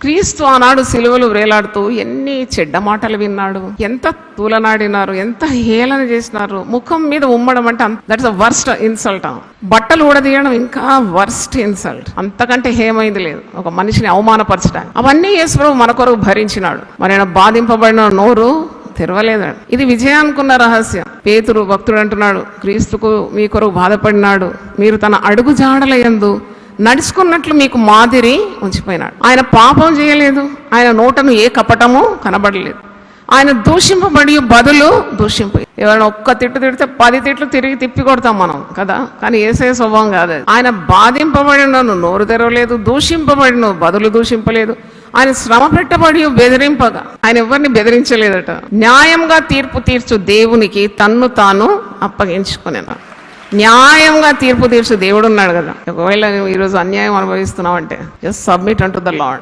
క్రీస్తు ఆనాడు సిలువలు వేలాడుతూ ఎన్ని చెడ్డ మాటలు విన్నాడు, ఎంత తూలనాడినారు, ఎంత హేళన చేసినారు. ముఖం మీద ఉమ్మడం అంటే దట్ ఇస్ వర్స్ట్ ఇన్సల్ట్. బట్టలు ఊడదీయడం ఇంకా వర్స్ట్ ఇన్సల్ట్. అంతకంటే హేమైంది లేదు ఒక మనిషిని అవమానపరచడానికి. అవన్నీ యేసుప్రభు మన కొరకు భరించినాడు. మరి ఆయన బాధింపబడిన నోరు తెరవలేదండి. ఇది విజయానుకున్న రహస్యం. పేతురు భక్తుడు అంటున్నాడు, క్రీస్తుకు మీ కొరకు బాధపడినాడు, మీరు తన అడుగు జాడల యందు నడుచుకున్నట్లు మీకు మాదిరి ఉంచిపోయినాడు. ఆయన పాపం చేయలేదు, ఆయన నోటను ఏ కపటము కనబడలేదు. ఆయన దూషింపబడి బదులు దూషింపు. ఎవరైనా ఒక్క తిట్టు తిడితే 10 తిట్లు తిరిగి తిప్పి కొడతాం మనం కదా, కానీ ఏసే స్వభావం కాదు. ఆయన బాధింపబడిన నోరు తెరవలేదు, దూషింపబడిన బదులు దూషింపలేదు. ఆయన శ్రమ పెట్టబడి బెదిరింపగా, ఆయన ఎవరిని బెదిరించలేదట. న్యాయంగా తీర్పు తీర్చు దేవునికి తన్ను తాను అప్పగించుకునేనా. న్యాయంగా తీర్పు తీర్చు దేవుడు ఉన్నాడు కదా. ఒకవేళ నువ్వు ఈరోజు అన్యాయం అనుభవిస్తున్నావు అంటే just submit unto the lord.